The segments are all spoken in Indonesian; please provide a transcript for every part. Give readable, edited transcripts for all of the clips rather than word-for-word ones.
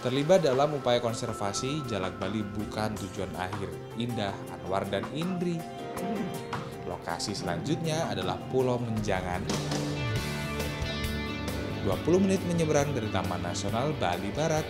Terlibat dalam upaya konservasi, Jalak Bali bukan tujuan akhir. Indah, Anwar, dan Indri. Lokasi selanjutnya adalah Pulau Menjangan. 20 menit menyeberang dari Taman Nasional Bali Barat.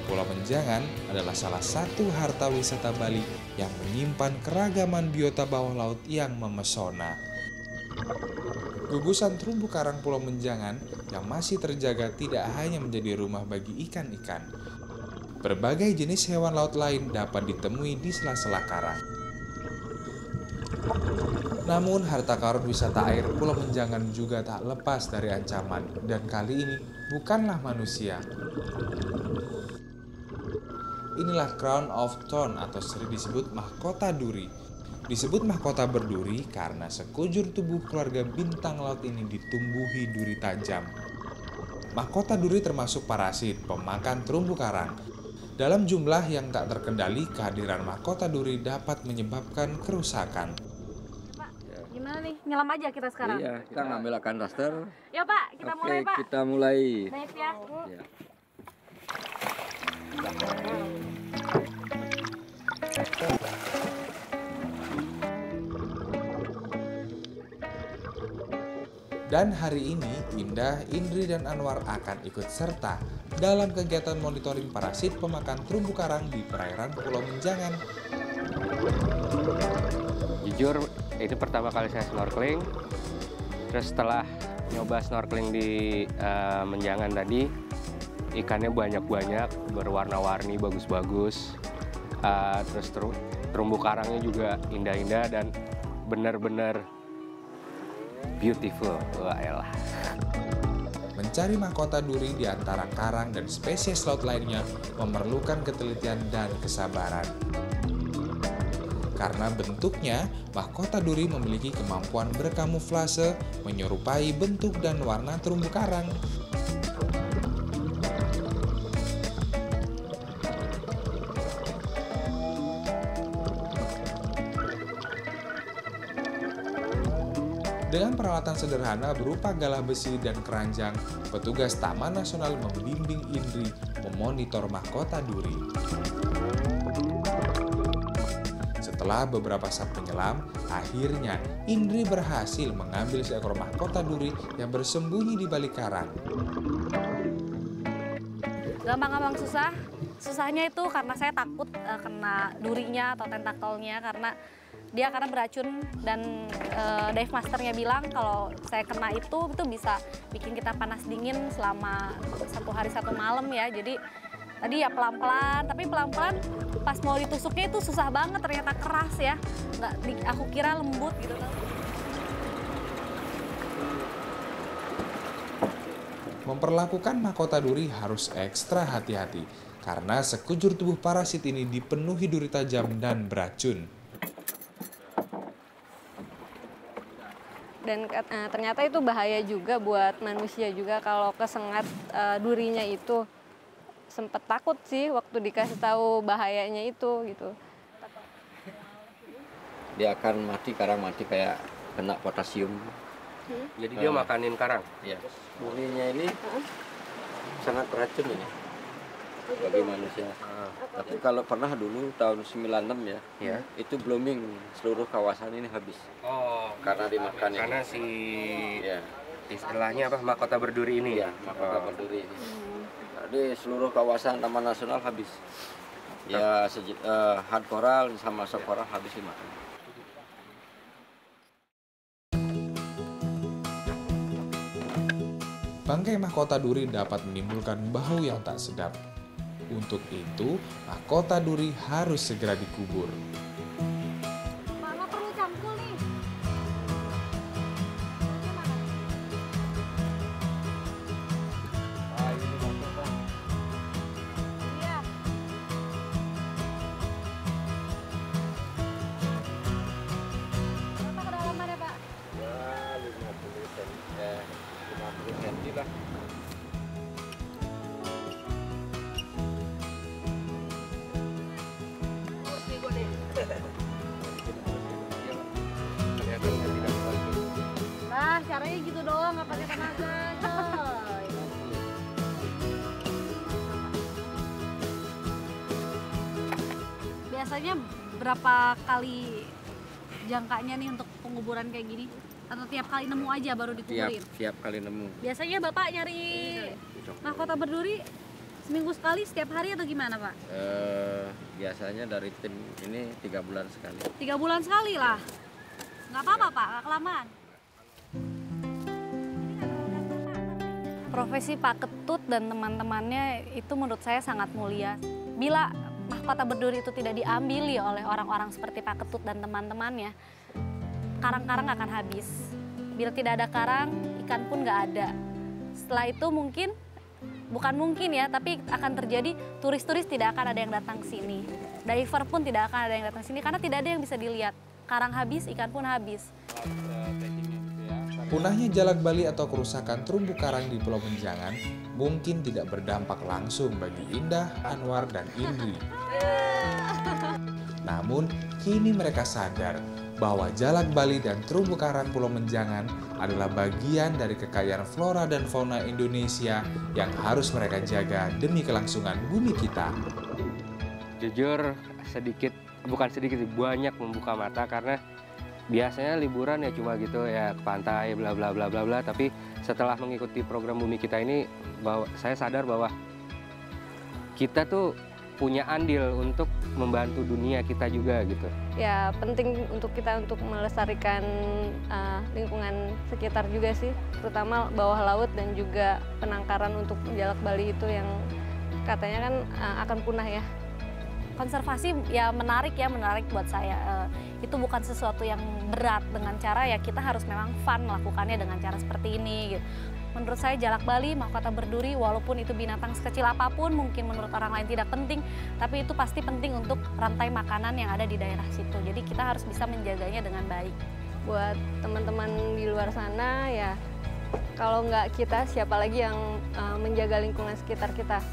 Pulau Menjangan adalah salah satu harta wisata Bali yang menyimpan keragaman biota bawah laut yang memesona. Gugusan terumbu karang Pulau Menjangan yang masih terjaga tidak hanya menjadi rumah bagi ikan-ikan. Berbagai jenis hewan laut lain dapat ditemui di sela-sela karang. Namun harta karun wisata air Pulau Menjangan juga tak lepas dari ancaman, dan kali ini bukanlah manusia. Inilah Crown of Thorn atau sering disebut mahkota duri. Disebut mahkota berduri karena sekujur tubuh keluarga bintang laut ini ditumbuhi duri tajam. Mahkota duri termasuk parasit pemakan terumbu karang. Dalam jumlah yang tak terkendali, kehadiran mahkota duri dapat menyebabkan kerusakan. Pak, gimana nih? Nyelam aja kita sekarang? Iya, kita ngambil akan raster. Ya Pak, kita mulai Pak. Kita mulai. Naik ya. Ya. Dan hari ini, Indah, Indri, dan Anwar akan ikut serta dalam kegiatan monitoring parasit pemakan terumbu karang di perairan Pulau Menjangan. Jujur, itu pertama kali saya snorkeling. Terus setelah nyoba snorkeling di Menjangan tadi, ikannya banyak-banyak, berwarna-warni, bagus-bagus. Terus terumbu karangnya juga indah-indah dan benar-benar beautiful. Wah, elah. Mencari mahkota duri di antara karang dan spesies laut lainnya memerlukan ketelitian dan kesabaran. Karena bentuknya, mahkota duri memiliki kemampuan berkamuflase, menyerupai bentuk dan warna terumbu karang. Dengan peralatan sederhana berupa galah besi dan keranjang, petugas Taman Nasional membimbing Indri memonitor mahkota duri. Setelah beberapa saat menyelam, akhirnya Indri berhasil mengambil seekor mahkota duri yang bersembunyi di balik karang. Gampang-gampang susah. Susahnya itu karena saya takut kena durinya atau tentakelnya karena beracun, dan dive masternya bilang kalau saya kena itu bisa bikin kita panas dingin selama 1 hari 1 malam ya. Jadi tadi ya pelan-pelan, tapi pelan-pelan pas mau ditusuknya itu susah banget, ternyata keras ya. Aku kira lembut gitu kan. Memperlakukan mahkota duri harus ekstra hati-hati karena sekujur tubuh parasit ini dipenuhi duri tajam dan beracun. Dan ternyata itu bahaya juga buat manusia juga kalau kesengat durinya itu. Sempet takut sih waktu dikasih tahu bahayanya itu gitu. Dia akan mati, karang mati kayak kena potasium. Jadi dia makanin karang? Ya. Durinya ini sangat beracun ini bagi manusia. Tapi kalau pernah dulu tahun 96 ya, itu blooming seluruh kawasan ini habis. Oh, karena dimakan ya. Karena si istilahnya apa, mahkota berduri ini ya? Mahkota berduri ini. Jadi seluruh kawasan Taman Nasional habis. Ya, hard coral sama soft coral habis dimakan. Bangkai mahkota duri dapat menimbulkan bau yang tak sedap. Untuk itu, mahkota duri harus segera dikubur. Mama perlu cangkul nih. Iya. Berapa kedalamannya, Pak? Ya, 50 cm. 50 cm lah. doang, nggak pakai tenaga, coy. Biasanya berapa kali jangkanya nih untuk penguburan kayak gini? Atau tiap kali nemu aja baru dikuburin? Tiap kali nemu. Biasanya Bapak nyari mahkota berduri seminggu sekali, setiap hari atau gimana Pak? Biasanya dari tim ini 3 bulan sekali. 3 bulan sekali lah. Nggak apa-apa Pak, nggak kelamaan. Profesi Pak Ketut dan teman-temannya itu menurut saya sangat mulia. Bila mahkota berduri itu tidak diambil oleh orang-orang seperti Pak Ketut dan teman-temannya, karang-karang akan habis. Bila tidak ada karang, ikan pun nggak ada. Setelah itu bukan mungkin ya, tapi akan terjadi turis-turis tidak akan ada yang datang ke sini. Diver pun tidak akan ada yang datang ke sini karena tidak ada yang bisa dilihat. Karang habis, ikan pun habis. Punahnya Jalak Bali atau kerusakan terumbu karang di Pulau Menjangan mungkin tidak berdampak langsung bagi Indah, Anwar, dan Indri. Namun, kini mereka sadar bahwa Jalak Bali dan terumbu karang Pulau Menjangan adalah bagian dari kekayaan flora dan fauna Indonesia yang harus mereka jaga demi kelangsungan bumi kita. Jujur banyak membuka mata karena biasanya liburan ya cuma gitu ya ke pantai bla bla bla bla bla, tapi setelah mengikuti program Bumi Kita ini saya sadar bahwa kita tuh punya andil untuk membantu dunia kita juga gitu. Ya penting untuk kita untuk melestarikan lingkungan sekitar juga sih, terutama bawah laut dan juga penangkaran untuk Jalak Bali itu yang katanya kan akan punah ya. Konservasi ya menarik buat saya. Itu bukan sesuatu yang berat, dengan cara ya kita harus memang fun melakukannya dengan cara seperti ini gitu. Menurut saya Jalak Bali, mahkota berduri, walaupun itu binatang sekecil apapun, mungkin menurut orang lain tidak penting, tapi itu pasti penting untuk rantai makanan yang ada di daerah situ. Jadi kita harus bisa menjaganya dengan baik. Buat teman-teman di luar sana ya, kalau nggak kita, siapa lagi yang menjaga lingkungan sekitar kita?